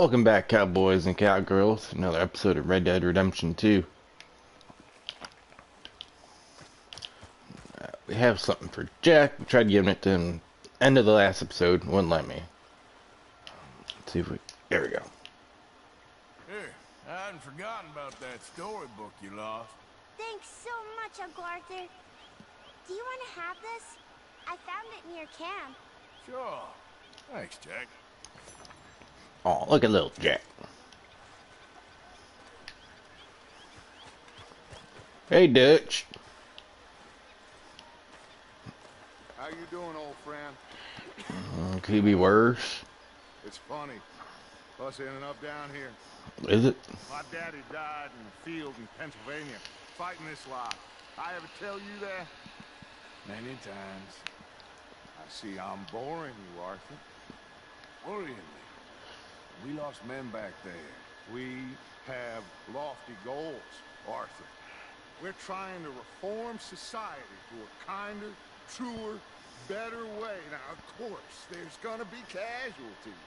Welcome back, cowboys and cowgirls. Another episode of Red Dead Redemption 2. We have something for Jack. We tried giving it to him end of the last episode. Wouldn't let me. Let's see if we... There we go. Here, I hadn't forgotten about that storybook you lost. Thanks so much, Uncle Arthur. Do you want to have this? I found it near camp. Sure. Thanks, Jack. Oh, look at little Jack. Hey, Dutch. How you doing, old friend? Could he be worse? It's funny. Us ending up down here. Is it? My daddy died in the field in Pennsylvania, fighting this lot. I ever tell you that? Many times. I see I'm boring you, Arthur. Worrying me. We lost men back there. We have lofty goals, Arthur. We're trying to reform society to a kinder, truer, better way. Now, of course, there's gonna be casualties.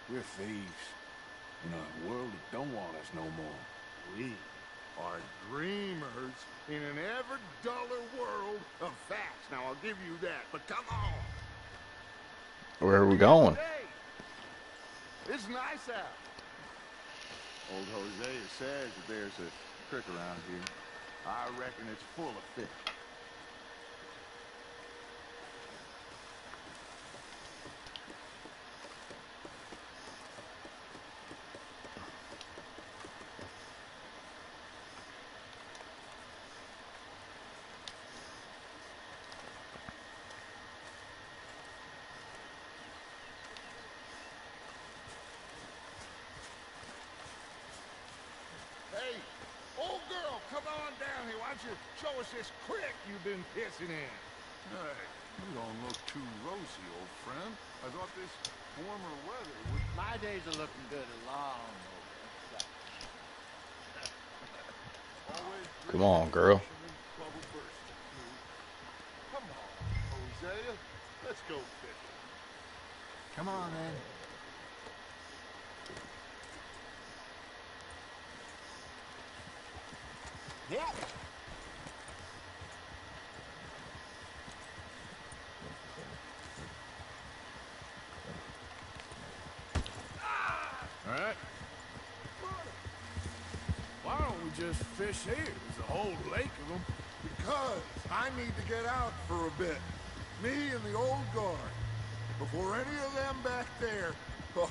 We're thieves. In a world that don't want us no more. We are dreamers in an ever duller world of facts. Now, I'll give you that, but come on. Where are we going? Hey, it's nice out. Old Hosea says that there's a creek around here. I reckon it's full of fish. Hey, old girl, come on down here. Why don't you show us this creek you've been pissing in? Hey, you don't look too rosy, old friend. I thought this warmer weather would... My days are looking good along. Always Come on, girl. trouble first. Come on, Hosea. Let's go fishing. Come on, then. Yeah. All right. Why don't we just fish here? There's a whole lake of them. Because I need to get out for a bit. Me and the old guard. Before any of them back there, oh,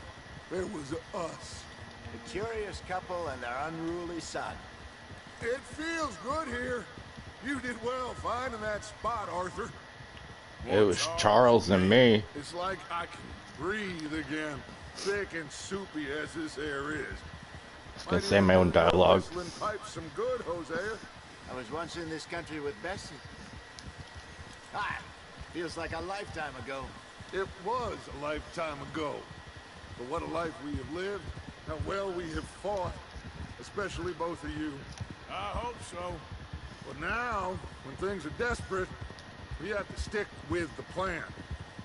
there was us. The curious couple and their unruly son. It feels good here. You did well finding that spot, Arthur. It was Charles and me. It's like I can breathe again. Thick and soupy as this air is. I was gonna say my own dialogue. Whistling pipes some good, Hosea. I was once in this country with Bessie. Ah, feels like a lifetime ago. It was a lifetime ago. But what a life we have lived. How well we have fought. Especially both of you. I hope so. But now, when things are desperate, we have to stick with the plan.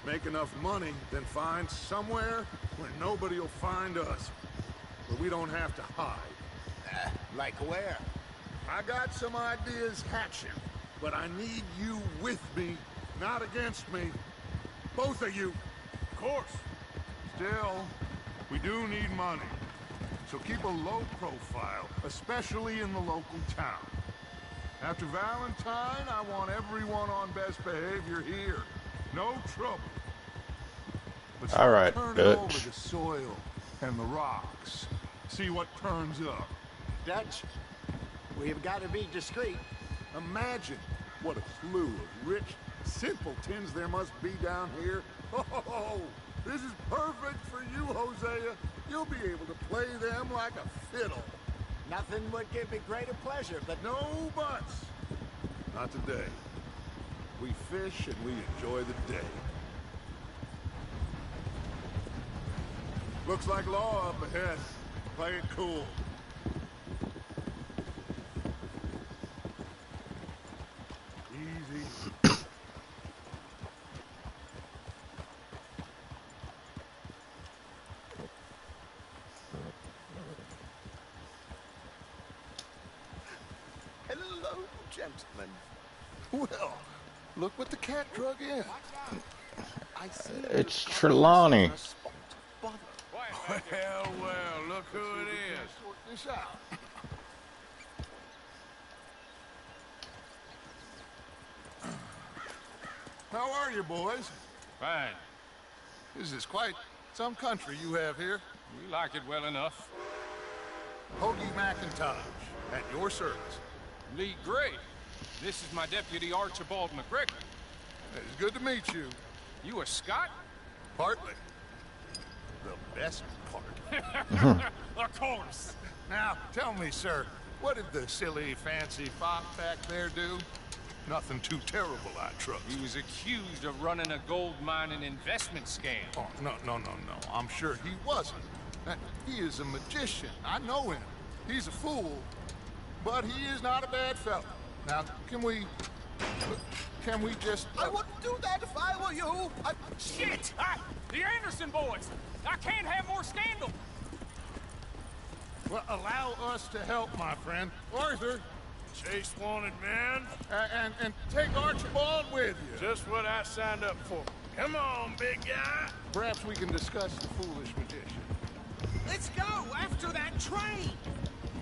Make enough money, then find somewhere where nobody will find us. Where we don't have to hide. Like where? I got some ideas hatching, but I need you with me, not against me. Both of you. Of course. Still, we do need money. So keep a low profile, especially in the local town. After Valentine, I want everyone on best behavior here. No trouble. But All right, turn Dutch. over the soil and the rocks. See what turns up. Dutch, we've got to be discreet. Imagine what a slew of rich simpletons there must be down here. Oh, this is perfect for you, Hosea. You'll be able to play them like a fiddle. Nothing would give me greater pleasure, but No buts. Not today. We fish and we enjoy the day. Looks like law up ahead. Play it cool. Easy. gentlemen. Well, look what the cat drug in. I see It's Trelawney. Well, look who it is. Sort this out. How are you, boys? Fine. This is quite some country you have here. We like it well enough. Hoagie McIntosh, at your service. Lee Gray. This is my deputy Archibald McGregor. It's good to meet you. You a Scot? Partly. The best part. Of course. Now, tell me, sir, what did the silly, fancy fop back there do? Nothing too terrible, I trust. He was accused of running a gold mining investment scam. Oh, no. I'm sure he wasn't. He is a magician. I know him. He's a fool, but he is not a bad fellow. Now, can we just... I wouldn't do that if I were you. Shit! The Anderson boys! I can't have more scandal! Well, allow us to help, my friend. Arthur, Chase wanted man. and take Archibald with you. Just what I signed up for. Come on, big guy. Perhaps we can discuss the foolish magician. Let's go after that train.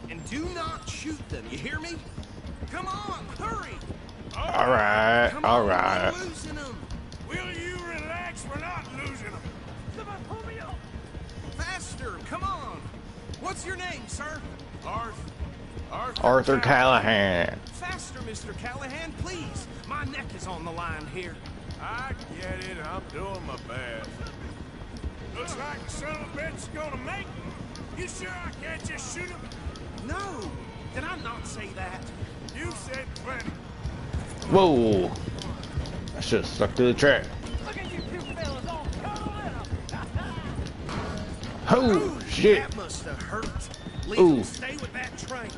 And do not shoot them, you hear me? Come on, hurry. All right, Come all on, right. we're losing them. Will you relax? We're not losing them. Come on, pull me up. Faster, come on. What's your name, sir? Arthur Callahan. Faster, Mr. Callahan, please. My neck is on the line here. I get it. I'm doing my best. Looks like the son of a bitch is gonna make me. You sure I can't just shoot him? No, did I not say that? You said plenty. Whoa. I should have stuck to the track. Look at you two fellas all cuddled up. Oh, shit. That must have hurt. Leave Ooh. them stay with that train.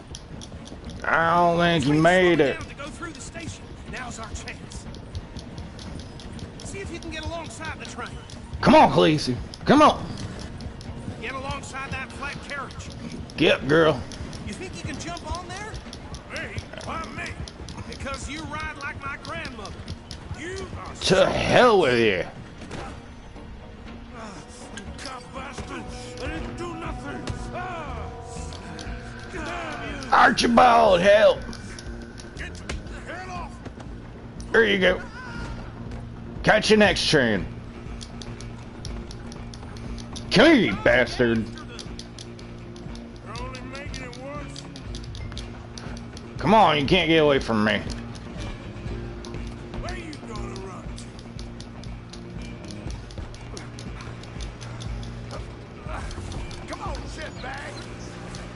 I don't think you Train's made slowing it. down to go through the station. Now's our chance. See if you can get alongside the train. Come on, Khaleesi. Come on. Get alongside that flat carriage. Get up, girl. You think you can jump on there? Me? Why me? Because you ride like my grandmother. You are To hell with you. cop bastard. I didn't do nothing. Damn you. Archibald, help. Get the hell off. There you go. Catch your next train. Come here, you bastard. You're only making it worse. Come on, you can't get away from me. Where you gonna run to? Come on, shitbag.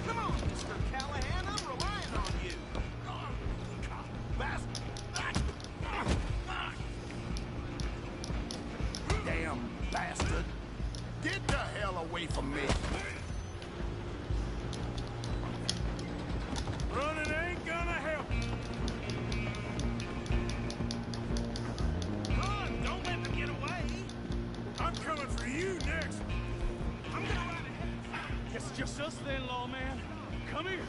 Come on, Mr. Callahan. I'm relying on you. Damn bastard. Get the hell away from me. Running ain't gonna help. Run, don't let them get away. I'm coming for you next. I'm gonna ride ahead. It's just us then, lawman. Come here.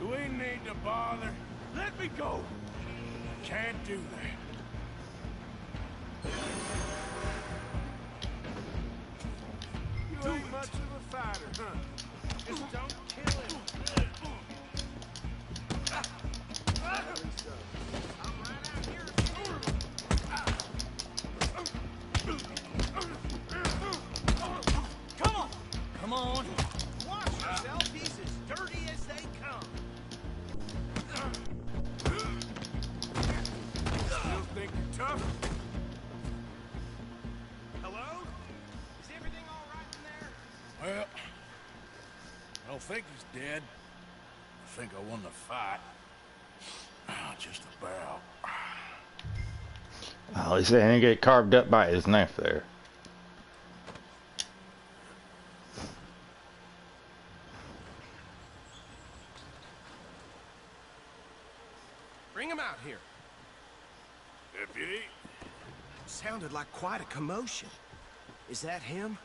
We need to bother. Let me go. Can't do that. You ain't much of a fighter, huh? Just don't kill him. Come on. Come on. Watch yourself. He's as dirty as they come. Still think you're tough? Hello? Is everything all right in there? Well, I don't think he's dead. I think I won the fight. Just about. Well, at least they didn't get carved up by his knife there. Bring him out here. Deputy, Sounded like quite a commotion. Is that him?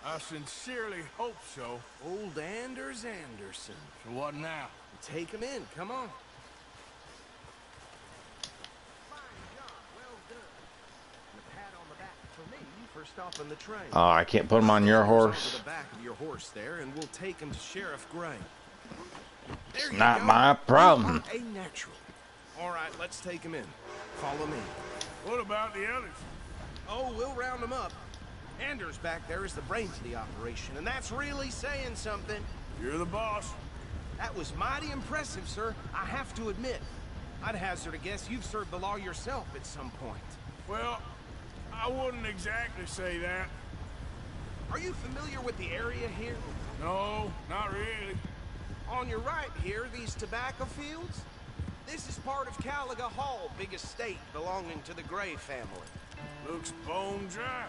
I sincerely hope so. Old Anders Anderson. So what now? Take him in. Come on. stopping the train. Oh, I can't put him on your Over horse. the back of your horse there, and we'll take him to Sheriff Gray. There It's you not go. my problem. You are a natural. All right, let's take him in. Follow me. What about the others? Oh, we'll round them up. Anders back there is the brains of the operation, and that's really saying something. You're the boss. That was mighty impressive, sir. I have to admit. I'd hazard a guess you've served the law yourself at some point. Well, I wouldn't exactly say that. Are you familiar with the area here? No, not really. On your right here, these tobacco fields? This is part of Caliga Hall, big estate belonging to the Gray family. Looks bone dry.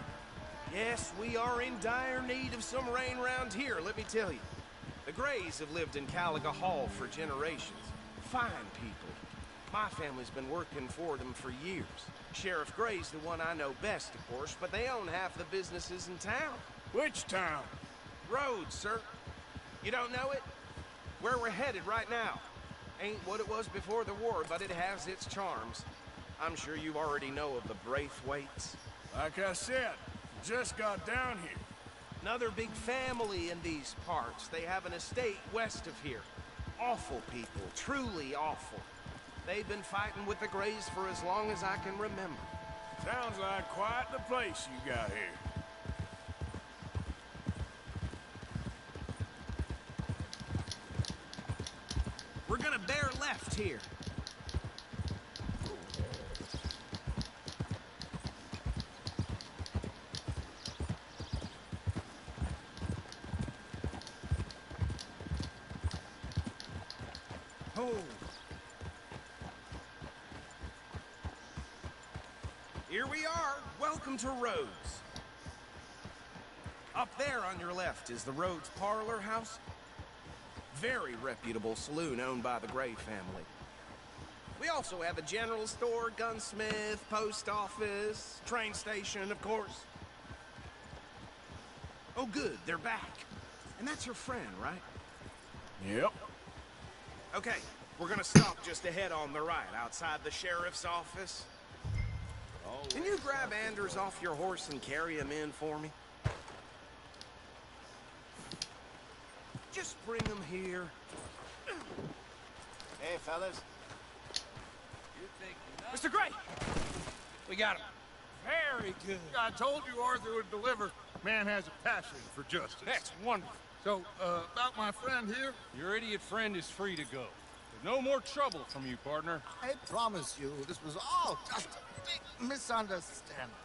Yes, we are in dire need of some rain round here, let me tell you. The Grays have lived in Caliga Hall for generations. Fine people. My family's been working for them for years. Sheriff Gray's the one I know best, of course, but they own half the businesses in town. Which town? Rhodes, sir. You don't know it? Where we're headed right now. Ain't what it was before the war, but it has its charms. I'm sure you already know of the Braithwaites. Like I said, just got down here. Another big family in these parts. They have an estate west of here. Awful people, truly awful. They've been fighting with the Grays for as long as I can remember. Sounds like quite the place you got here. We're gonna bear left here. Oh. Here we are. Welcome to Rhodes. Up there on your left is the Rhodes Parlor House. Very reputable saloon owned by the Gray family. We also have a general store, gunsmith, post office, train station, of course. Oh, good, they're back. And that's your friend, right? Yep. Okay, we're gonna stop just ahead on the right, outside the sheriff's office. Can you grab Anders off your horse and carry him in for me? Just bring him here. Hey, fellas. Mr. Gray! We got him. Very good. I told you Arthur would deliver. Man has a passion for justice. That's wonderful. So, about my friend here? Your idiot friend is free to go. There's no more trouble from you, partner. I promise you, this was all just a big misunderstanding.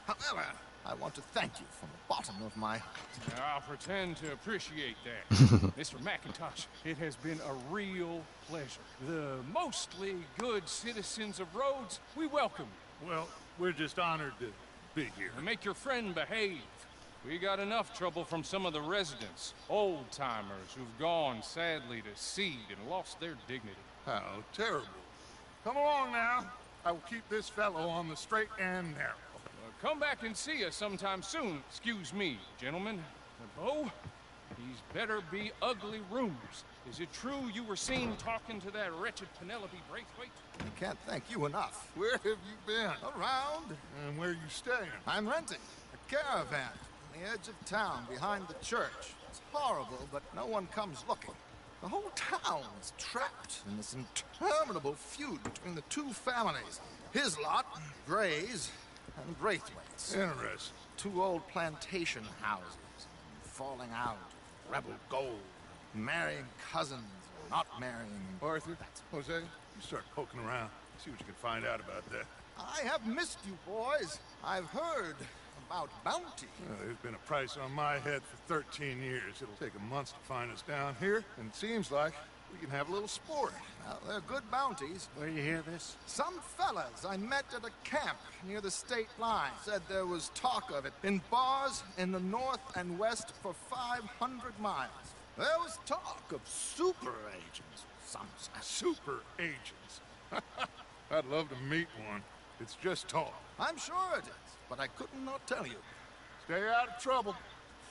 However, I want to thank you from the bottom of my heart. Now, I'll pretend to appreciate that. Mr. McIntosh, it has been a real pleasure. The mostly good citizens of Rhodes, we welcome you. Well, we're just honored to be here. And make your friend behave. We got enough trouble from some of the residents, old-timers who've gone, sadly, to seed and lost their dignity. How terrible. Come along now. I will keep this fellow on the straight and narrow. Come back and see us sometime soon. Excuse me, gentlemen. Bo, these better be ugly rumors. Is it true you were seen talking to that wretched Penelope Braithwaite? I can't thank you enough. Where have you been? Around, And where you staying? I'm renting a caravan on the edge of town behind the church. It's horrible, but no one comes looking. The whole town is trapped in this interminable feud between the two families. His lot, Gray's, and Braithwaite's. Interesting. Two old plantation houses, falling out, rebel gold, marrying cousins, or not marrying. Arthur, Jose, you start poking around. See what you can find out about that. I have missed you, boys. I've heard about bounty. There's been a price on my head for 13 years. It'll take a month to find us down here, and it seems like we can have a little sport. Well, they're good bounties. Where you hear this? Some fellas I met at a camp near the state line said there was talk of it in bars in the north and west for 500 miles. There was talk of super agents, some say. Super agents. I'd love to meet one. It's just talk. I'm sure it is, but I couldn't not tell you. Stay out of trouble.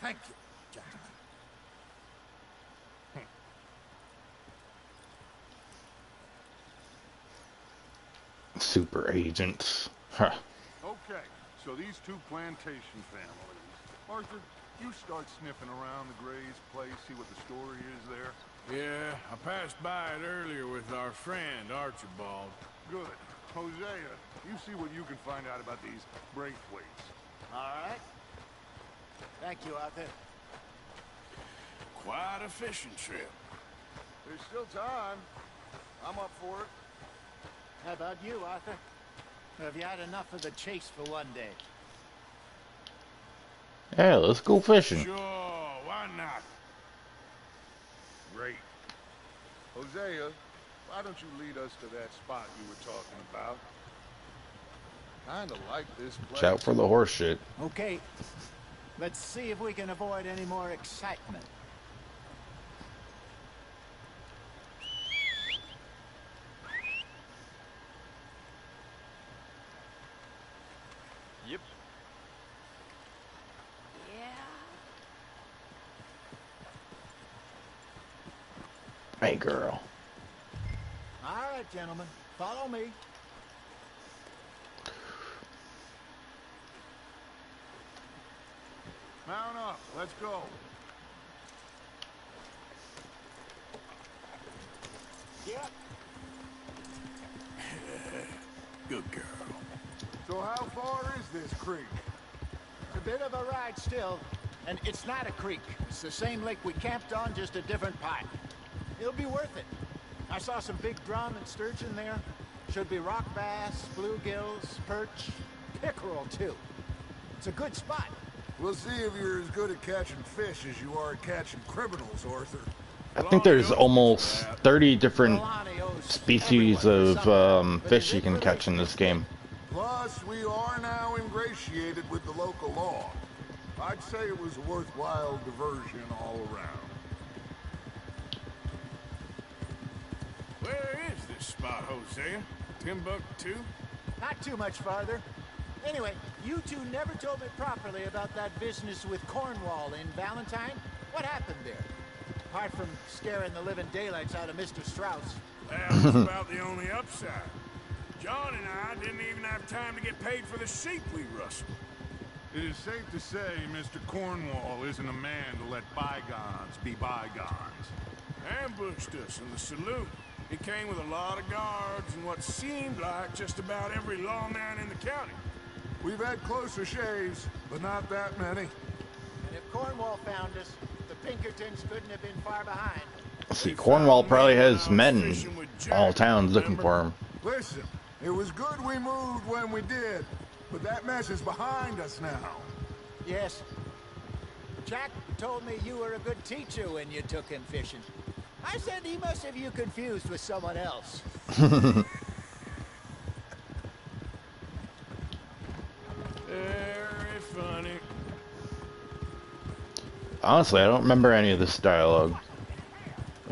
Thank you, gentlemen. Super agents. Huh. Okay, So these two plantation families. Arthur, you start sniffing around the Gray's place, see what the story is there. Yeah, I passed by it earlier with our friend, Archibald. Good. Hosea, you see what you can find out about these Braithwaites. All right. Thank you, Arthur. Quite a fishing trip. There's still time. I'm up for it. How about you, Arthur? Or have you had enough of the chase for one day? Yeah, let's go fishing. Sure, why not? Great. Hosea, why don't you lead us to that spot you were talking about? Kinda like this place. Watch out for the horse shit. Okay. Let's see if we can avoid any more excitement. Yep. Yeah. Hey, girl. All right, gentlemen. Follow me. Mount up, let's go. Yep. Good girl. So how far is this creek? It's a bit of a ride still, and it's not a creek. It's the same lake we camped on, just a different part. It'll be worth it. I saw some big drum and sturgeon there. Should be rock bass, bluegills, perch, pickerel too. It's a good spot. We'll see if you're as good at catching fish as you are at catching criminals, Arthur. I think there's almost 30 different species of fish you can catch in this game. Plus, we are now ingratiated with the local law. I'd say it was a worthwhile diversion all around. Where is this spot, Hosea? Timbuktu? Not too much farther. Anyway, you two never told me properly about that business with Cornwall in Valentine. What happened there? Apart from scaring the living daylights out of Mr. Strauss. That was about the only upside. John and I didn't even have time to get paid for the sheep we rustled. It is safe to say Mr. Cornwall isn't a man to let bygones be bygones. Ambushed us in the saloon. He came with a lot of guards and what seemed like just about every lawman in the county. We've had closer shaves, but not that many. And if Cornwall found us, the Pinkertons couldn't have been far behind. See, Cornwall probably has men in all towns looking for him. Listen, it was good we moved when we did, but that mess is behind us now. Yes. Jack told me you were a good teacher when you took him fishing. I said he must have you confused with someone else. Very funny. Honestly, I don't remember any of this dialogue.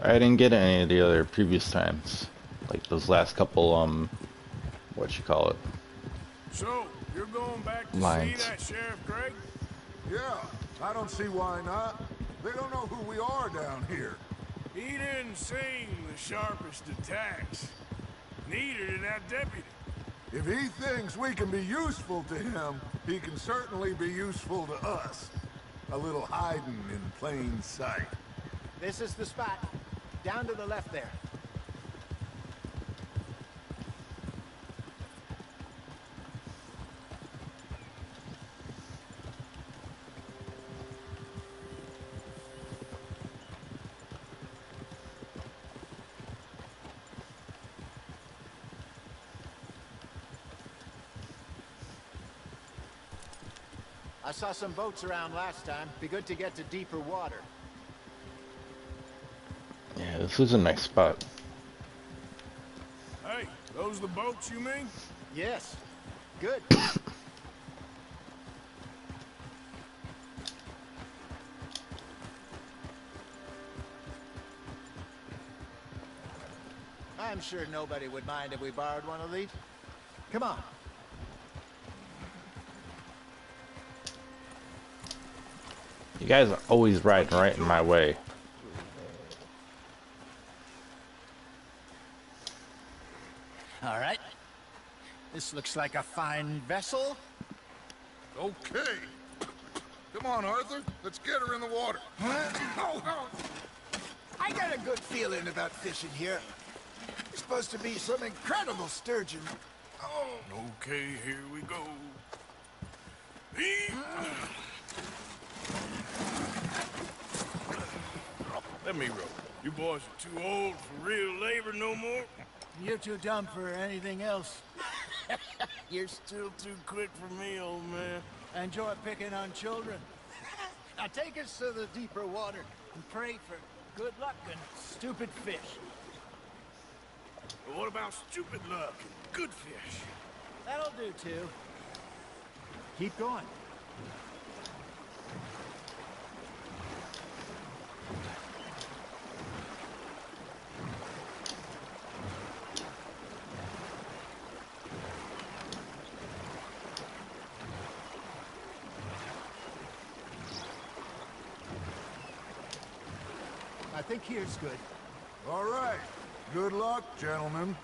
I didn't get any of the other previous times. Like those last couple, what you call it? So, you're going back to Lines. see that Sheriff Gregg? Yeah, I don't see why not. They don't know who we are down here. He didn't seem the sharpest attacks. Neither did that deputy. If he thinks we can be useful to him, he can certainly be useful to us. A little hiding in plain sight. This is the spot. Down to the left there. I saw some boats around last time. Be good to get to deeper water. Yeah, this is a nice spot. Hey, those the boats you mean? Yes. Good. I'm sure nobody would mind if we borrowed one of these. Come on. You guys are always riding right in my way. All right. This looks like a fine vessel. Okay. Come on, Arthur. Let's get her in the water. Oh, I got a good feeling about fishing here. It's supposed to be some incredible sturgeon. Oh. Okay, here we go. Let me row. You boys are too old for real labor no more. You're too dumb for anything else. You're still too quick for me, old man. Enjoy picking on children. Now take us to the deeper water and pray for good luck and stupid fish. But what about stupid luck and good fish? That'll do, too. Keep going. I think here's good. All right. Good luck, gentlemen.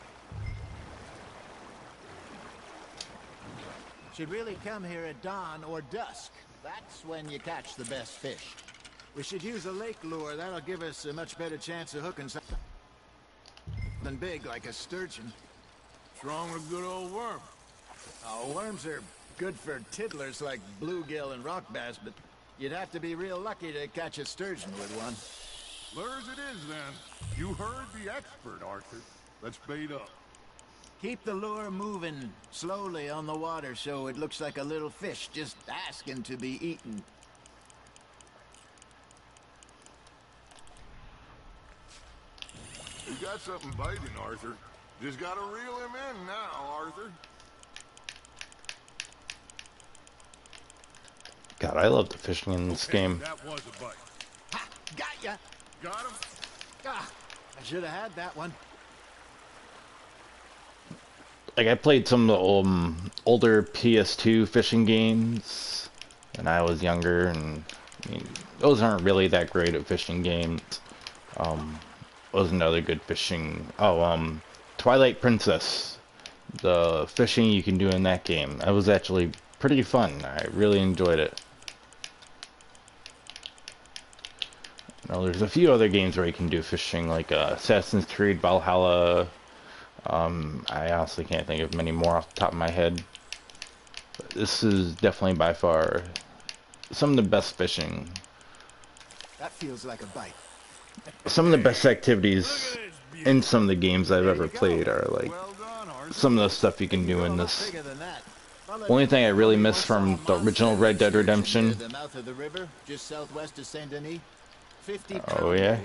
Should really come here at dawn or dusk. That's when you catch the best fish. We should use a lake lure. That'll give us a much better chance of hooking something big like a sturgeon. What's wrong with a good old worm? Oh, worms are good for tiddlers like bluegill and rock bass, but you'd have to be real lucky to catch a sturgeon with one. Lures it is, then. You heard the expert, Arthur. Let's bait up. Keep the lure moving slowly on the water so it looks like a little fish just asking to be eaten. You got something biting, Arthur. Just gotta reel him in now, Arthur. God, I love the fishing in this game. That was a bite. Ha! Got ya! Got him? Ah, I should have had that one. Like, I played some of the older PS2 fishing games when I was younger, and I mean, those aren't really that great at fishing games. Was another good fishing. Oh, Twilight Princess. The fishing you can do in that game. That was actually pretty fun. I really enjoyed it. Now, there's a few other games where you can do fishing, like Assassin's Creed Valhalla. I honestly can't think of many more off the top of my head. But this is definitely by far some of the best fishing. That feels like a bite. Some of the best activities in some of the games I've ever played are like some of the stuff you can do in this. Only thing I really miss from the original Red Dead Redemption. The mouth of the river, just southwest of Saint Denis. 50 Oh yeah.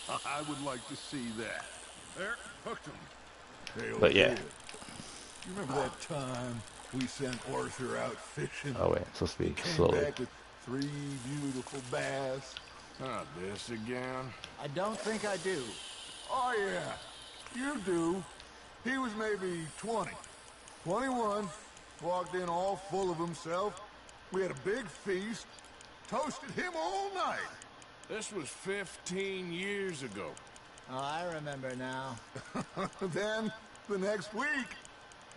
I would like to see that. There, hooked him. Hey, But yeah. You remember that time we sent Arthur out fishing? Oh wait, it's supposed to be Came slowly. back with 3 beautiful bass. Not this again. I don't think I do. Oh yeah, you do. He was maybe 20, 21, walked in all full of himself. We had a big feast, toasted him all night. This was 15 years ago. Oh, I remember now. Then, the next week,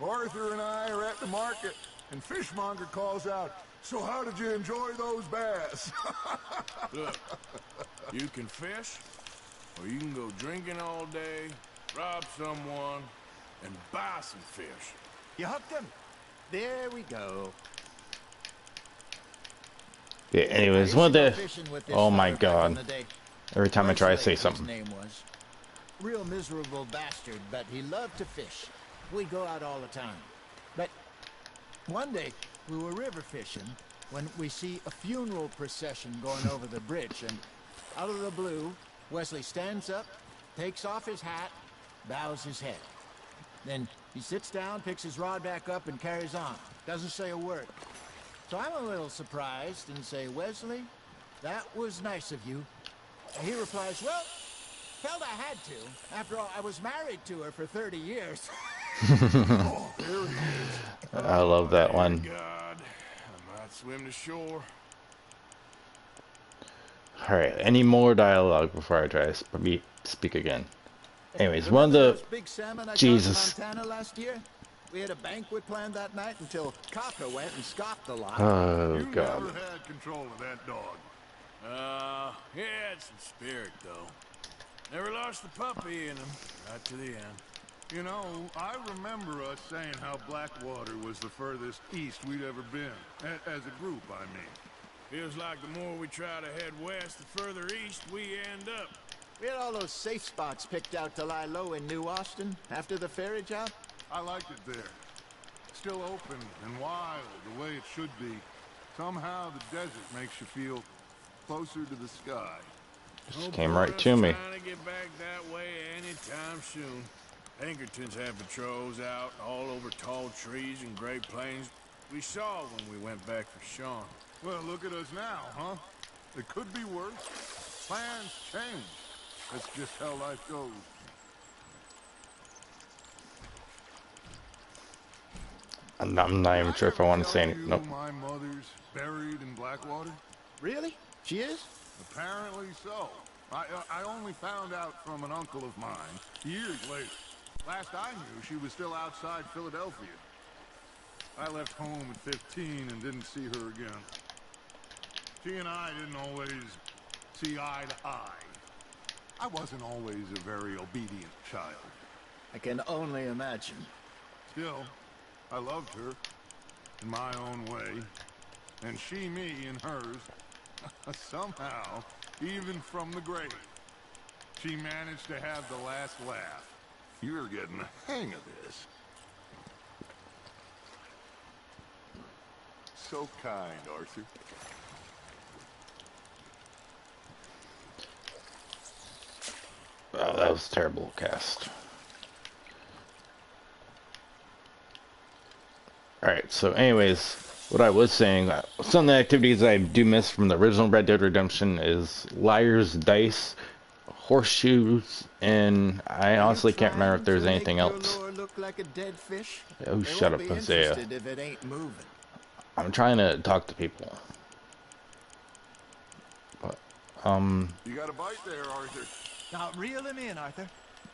Arthur and I are at the market, and Fishmonger calls out, "So how did you enjoy those bass?" Look, you can fish, or you can go drinking all day, rob someone, and buy some fish. You hooked him. There we go. Yeah, anyways, one of the... Oh my god. Every time I try to say something. His name was. Real miserable bastard, but he loved to fish. We go out all the time. But one day, we were river fishing when we see a funeral procession going over the bridge, and out of the blue, Wesley stands up, takes off his hat, bows his head. Then he sits down, picks his rod back up, and carries on. Doesn't say a word. So I'm a little surprised and say, "Wesley, that was nice of you." And he replies, "Well, felt I had to. After all, I was married to her for 30 years. I love that one. God, I might swim to shore. Alright, any more dialogue before I try to speak again? Anyways, one of the... Big salmon I Jesus. caught in Montana last year? We had a banquet planned that night until Kaka went and scoffed the lot. Oh, You God. never had control of that dog. He had some spirit, though. Never lost the puppy in him, right to the end. You know, I remember us saying how Blackwater was the furthest east we'd ever been. As a group, I mean. Feels like the more we try to head west, the further east we end up. We had all those safe spots picked out to lie low in New Austin after the ferry job. I liked it there. Still open and wild, the way it should be. Somehow the desert makes you feel closer to the sky. Just came right to me. Trying to get back that way anytime soon. Pinkertons have patrols out all over tall trees and Great Plains. We saw when we went back for Sean. Well, look at us now, huh? It could be worse. Plans change. That's just how life goes. I'm not even sure if I want to say anything. Nope. My mother's buried in Blackwater? Really? She is? Apparently so. I only found out from an uncle of mine years later. Last I knew, she was still outside Philadelphia. I left home at 15 and didn't see her again. She and I didn't always see eye to eye. I wasn't always a very obedient child. I can only imagine. Still, I loved her in my own way, and she me in hers. Somehow, even from the grave, she managed to have the last laugh. You're getting the hang of this. So kind, Arthur. Oh, that was a terrible cast. Alright, so anyways, what I was saying, some of the activities I do miss from the original Red Dead Redemption is liar's dice, horseshoes, and I honestly can't remember if there's anything else. Look like a dead fish? Oh, shut up, Isaiah. If it ain't moving. I'm trying to talk to people. But, You got a bite there, Arthur. Now reel him in, Arthur.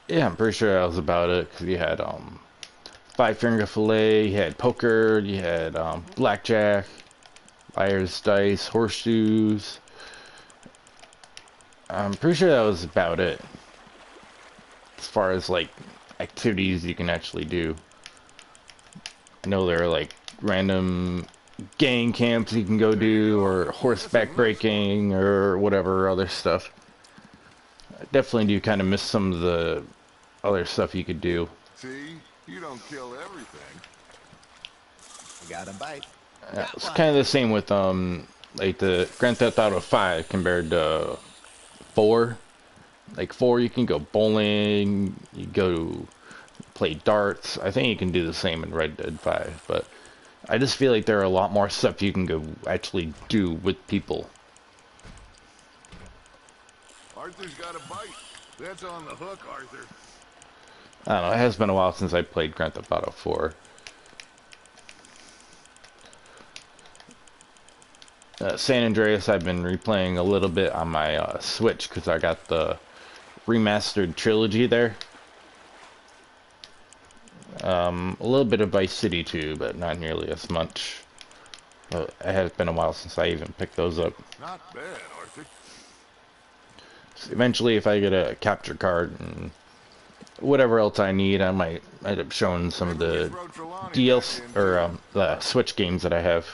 yeah, I'm pretty sure that was about it, because you had, five-finger fillet, you had poker, you had, blackjack, liar's dice, horseshoes. I'm pretty sure that was about it. As far as, like, activities you can actually do. I know there are, like, random gang camps you can go do, or horseback breaking, or whatever other stuff. I definitely do kind of miss some of the other stuff you could do. See? You don't kill everything. You got a bite. It's kind of the same with, like, the Grand Theft Auto 5 compared to 4. Like, 4, you can go bowling, you go play darts. I think you can do the same in Red Dead 5, but I just feel like there are a lot more stuff you can go actually do with people. Arthur's got a bite. That's on the hook, Arthur. I don't know, it has been a while since I played Grand Theft Auto 4. San Andreas I've been replaying a little bit on my Switch because I got the remastered trilogy there. A little bit of Vice City too, but not nearly as much. But it has been a while since I even picked those up. Not bad, Arthur. So eventually, if I get a capture card and whatever else I need, I might end up showing some of the DLC or the Switch games that I have.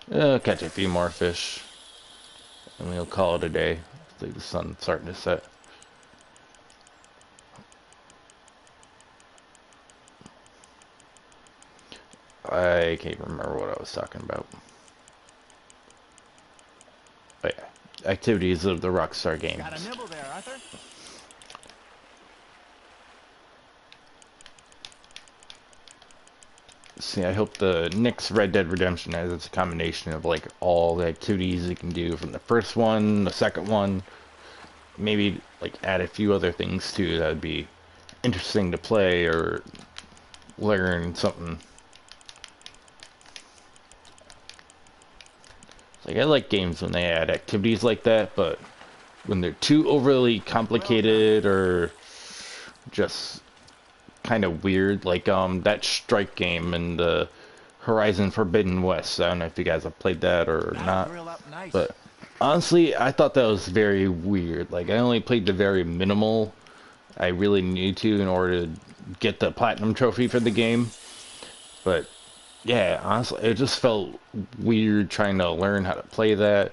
Catch a few more fish, and we'll call it a day. I think the sun's starting to set. I can't remember what I was talking about. But yeah, activities of the Rockstar games. Got a nibble there, Arthur. See, I hope the next Red Dead Redemption has its combination of like all the activities you can do from the first one, the second one, maybe like add a few other things too that would be interesting to play or learn something. Like I like games when they add activities like that, but when they're too overly complicated or just kind of weird, like that Strike game and the Horizon Forbidden West. I don't know if you guys have played that or not, Grill up nice. but honestly, I thought that was very weird. Like, I only played the very minimal I really need to in order to get the platinum trophy for the game. But yeah, honestly, it just felt weird trying to learn how to play that.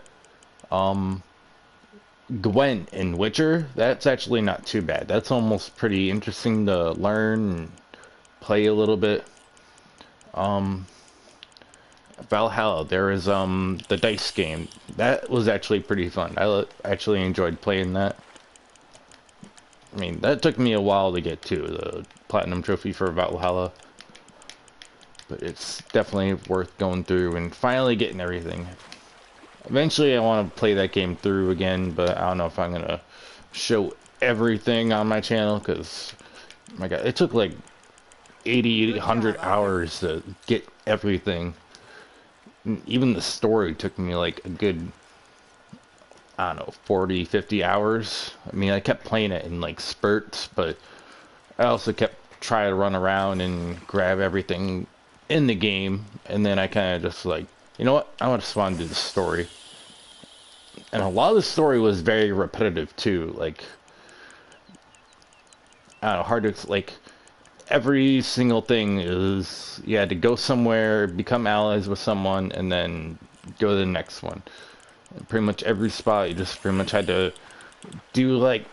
Gwent in Witcher, that's actually not too bad. That's almost pretty interesting to learn and play a little bit. Valhalla, there is the dice game. That was actually pretty fun. Actually enjoyed playing that. I mean, that took me a while to get to, the platinum trophy for Valhalla. But it's definitely worth going through and finally getting everything. Eventually I want to play that game through again, but I don't know if I'm going to show everything on my channel, because, my god, it took like 80, 100 hours to get everything. And even the story took me like a good, I don't know, 40, 50 hours. I mean, I kept playing it in like spurts, but I also kept trying to run around and grab everything in the game, and then I kind of just like, you know what, I just want to do the story. And a lot of the story was very repetitive too, like, I don't know, hard to, like, every single thing is, you had to go somewhere, become allies with someone, and then go to the next one. And pretty much every spot, you just pretty much had to do like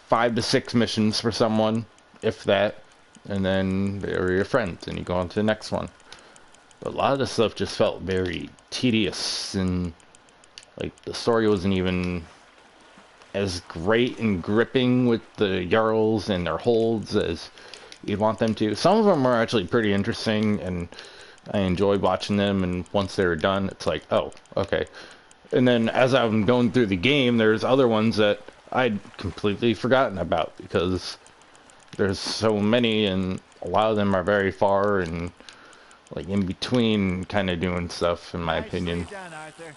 5 to 6 missions for someone, if that, and then they were your friends, and you go on to the next one. But a lot of the stuff just felt very tedious, and like the story wasn't even as great and gripping with the Jarls and their holds as you'd want them to. Some of them are actually pretty interesting, and I enjoyed watching them, and once they were done, it's like, oh, okay. And then as I'm going through the game, there's other ones that I'd completely forgotten about, because there's so many, and a lot of them are very far and like in between kind of doing stuff, in my opinion. Done, Arthur.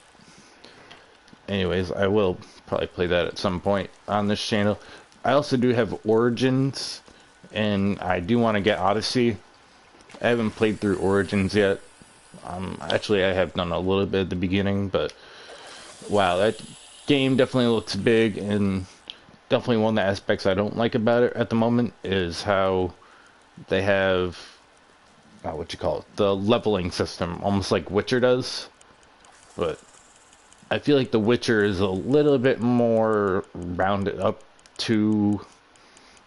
Anyways, I will probably play that at some point on this channel. I also do have Origins, and I do want to get Odyssey. I haven't played through Origins yet. Actually, I have done a little bit at the beginning, but wow, that game definitely looks big, and definitely one of the aspects I don't like about it at the moment is how they have, what you call it, the leveling system, almost like Witcher does. But I feel like The Witcher is a little bit more rounded up to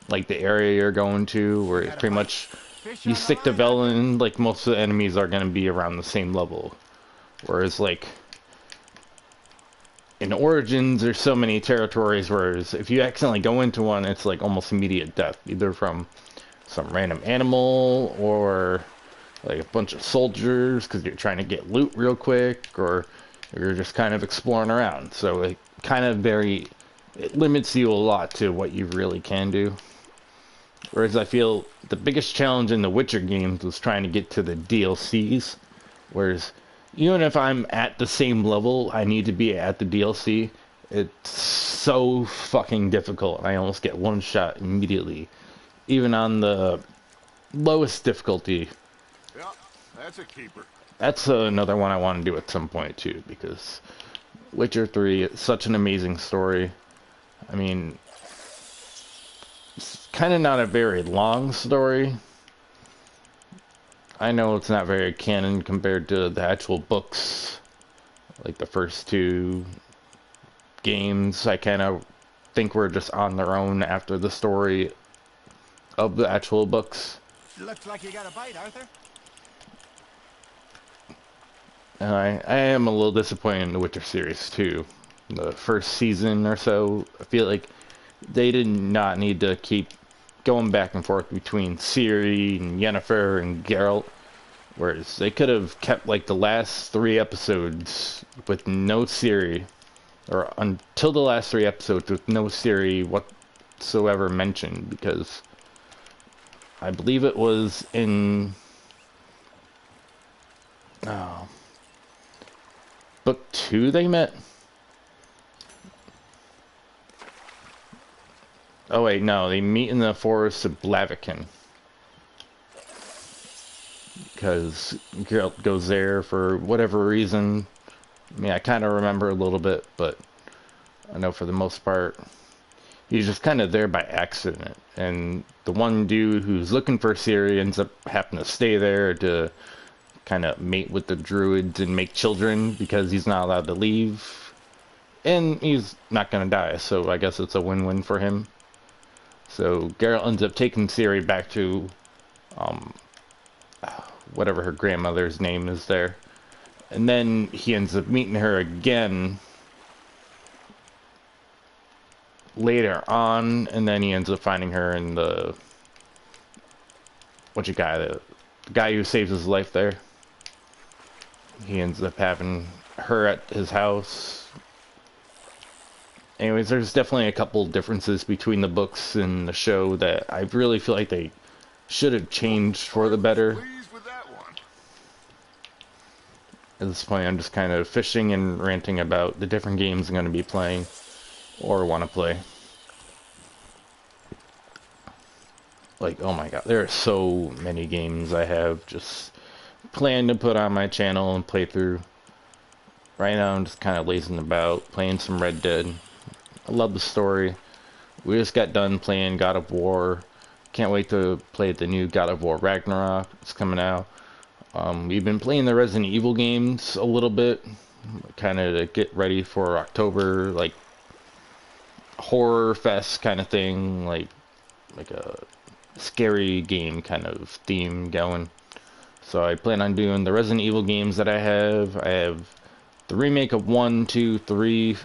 like the area you're going to, where it's pretty much you stick to Velen, like most of the enemies are going to be around the same level. Whereas like in Origins, there's so many territories, whereas if you accidentally go into one, it's like almost immediate death, either from some random animal or like a bunch of soldiers because you're trying to get loot real quick, or you're just kind of exploring around. So it kind of it limits you a lot to what you really can do. Whereas I feel the biggest challenge in the Witcher games was trying to get to the DLCs, whereas even if I'm at the same level I need to be at the DLC, it's so fucking difficult. I almost get one shot immediately, even on the lowest difficulty. Yeah, that's a keeper. That's another one I want to do at some point too, because Witcher 3 is such an amazing story. I mean, it's kind of not a very long story. I know it's not very canon compared to the actual books, like the first 2 games. I kind of think were just on their own after the story of the actual books. Looks like you got a bite, Arthur. And I am a little disappointed in the Witcher series too. The first season or so, I feel like they did not need to keep going back and forth between Ciri and Yennefer and Geralt, whereas they could have kept like the last 3 episodes with no Ciri, or until the last 3 episodes with no Ciri whatsoever mentioned, because I believe it was in book 2 they met. Oh wait, no, they meet in the forest of Blaviken. because Geralt goes there for whatever reason. I mean, I kind of remember a little bit, but I know for the most part, he's just kind of there by accident. And the one dude who's looking for Ciri ends up having to stay there to kind of mate with the druids and make children because he's not allowed to leave. And he's not going to die, so I guess it's a win-win for him. So Geralt ends up taking Ciri back to whatever her grandmother's name is there. And then he ends up meeting her again later on, and then he ends up finding her in the the guy who saves his life there. He ends up having her at his house. Anyways, there's definitely a couple differences between the books and the show that I really feel like they should have changed for the better. At this point, I'm just kind of fishing and ranting about the different games I'm going to be playing or want to play. Like, oh my god, there are so many games I have just planned to put on my channel and play through. Right now, I'm just kind of lazing about, playing some Red Dead. I love the story. We just got done playing God of War. Can't wait to play the new God of War Ragnarok. It's coming out. We've been playing the Resident Evil games a little bit, kind of to get ready for October, like horror fest kind of thing, like a scary game kind of theme going. So I plan on doing the Resident Evil games that I have. I have the remake of 1, 2, 3,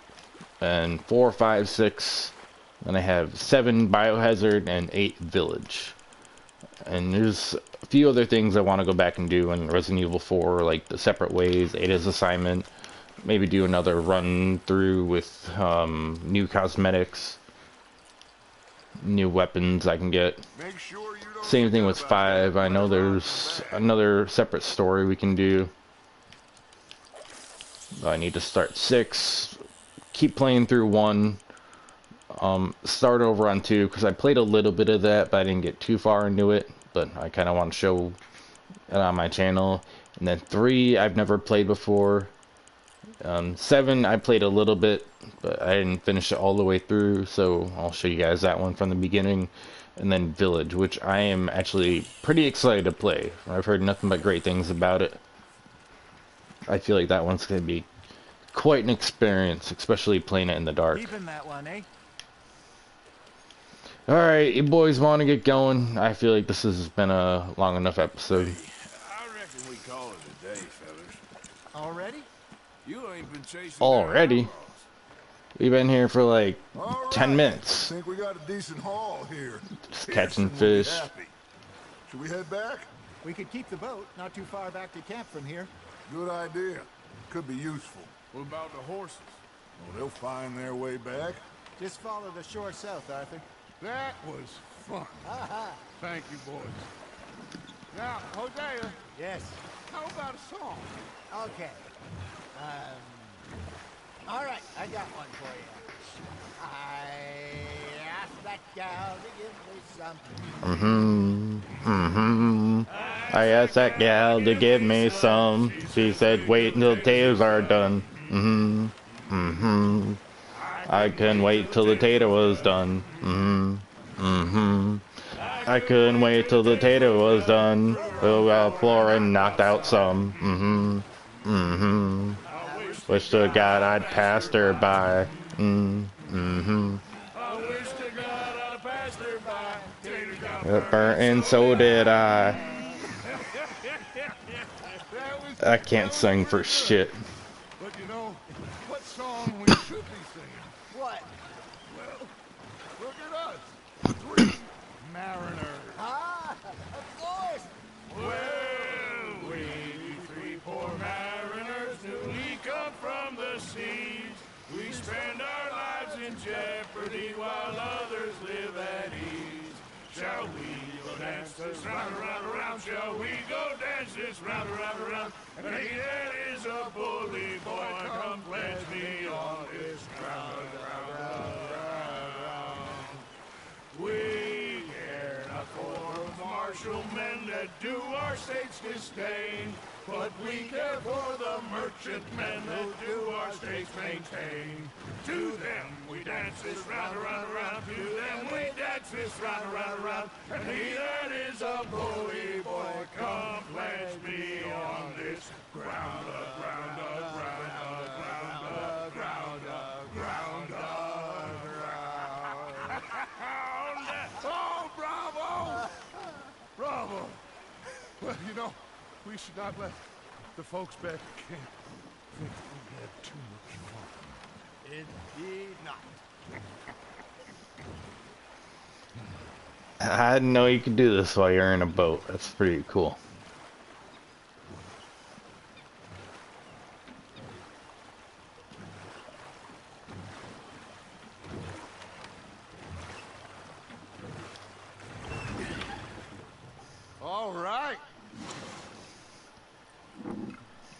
and 4, 5, 6. Then I have 7 Biohazard and 8 Village. And there's a few other things I want to go back and do in Resident Evil 4, like the Separate Ways, Ada's Assignment. Maybe do another run through with new cosmetics, new weapons I can get. Same thing with 5. I know there's another separate story we can do. I need to start 6. Keep playing through 1. Start over on 2, because I played a little bit of that, but I didn't get too far into it. But I kind of want to show it on my channel. And then 3, I've never played before. 7, I played a little bit, but I didn't finish it all the way through, so I'll show you guys that one from the beginning. And then Village, which I am actually pretty excited to play. I've heard nothing but great things about it. I feel like that one's going to be quite an experience, especially playing it in the dark. Keeping that one, eh? Alright, you boys want to get going? I feel like this has been a long enough episode. I reckon we call it a day, fellas. Already? You ain't been chasing Already? We've been here for like 10 minutes. I think we got a decent haul here. Just catching fish. Should we head back? We could keep the boat not too far back to camp from here. Good idea. Could be useful. What about the horses? Well, they'll find their way back. Just follow the shore south, Arthur. That was fun. Thank you, boys. Now, Hosea, Yes. how about a song? Okay. All right, I got one for you. I asked that gal to give me something. I asked that gal to give me some. She said, wait until the taters are done. I couldn't wait till the tater was done. I couldn't wait till the tater was done. Flew out the floor and knocked out some. Wish to God I'd passed her by. It burnt and so did I. I can't sing for shit. But you know, what song we should be singing? What? Well, look at us. 3 mariners. Ah, of course. Well, we 3 poor mariners, newly come from the seas. We spend our lives in jeopardy while others live at ease. Shall we go dance this round, around, around? Shall we go dance this round, around, around? And he that is a bully boy, come pledge me on this round, round, round, round. We care not for partial men that do our state's disdain. But we care for the merchantmen that do our states maintain. To them we dance this round, around, around. To them we dance this round, around, around. And he that is a bully boy, come pledge me on this ground, ground, ground, ground, ground, ground, ground. Oh, bravo! Bravo! Well, you know, we should not let the folks back at camp think we have too much fun. Indeed not. I didn't know you could do this while you're in a boat. That's pretty cool. All right.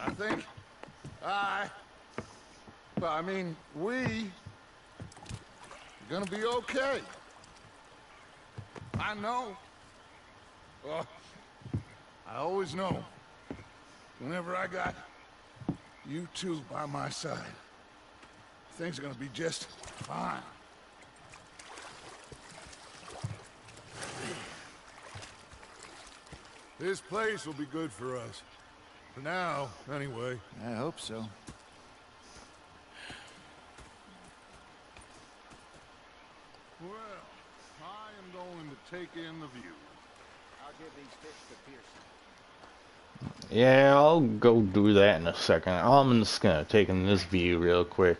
I think we are gonna be okay. I know. I always know. Whenever I got you two by my side, things are gonna be just fine. This place will be good for us. For now, anyway. I hope so. Well, I am going to take in the view. I'll give these fish to Pearson. Yeah, I'll go do that in a second. I'm just gonna take in this view real quick.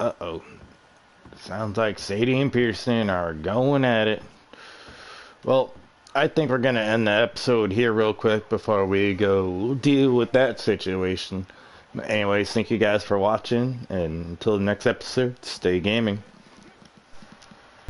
Uh-oh. Sounds like Sadie and Pearson are going at it. Well, I think we're gonna end the episode here real quick before we go deal with that situation. Anyways, thank you guys for watching, and until the next episode, stay gaming.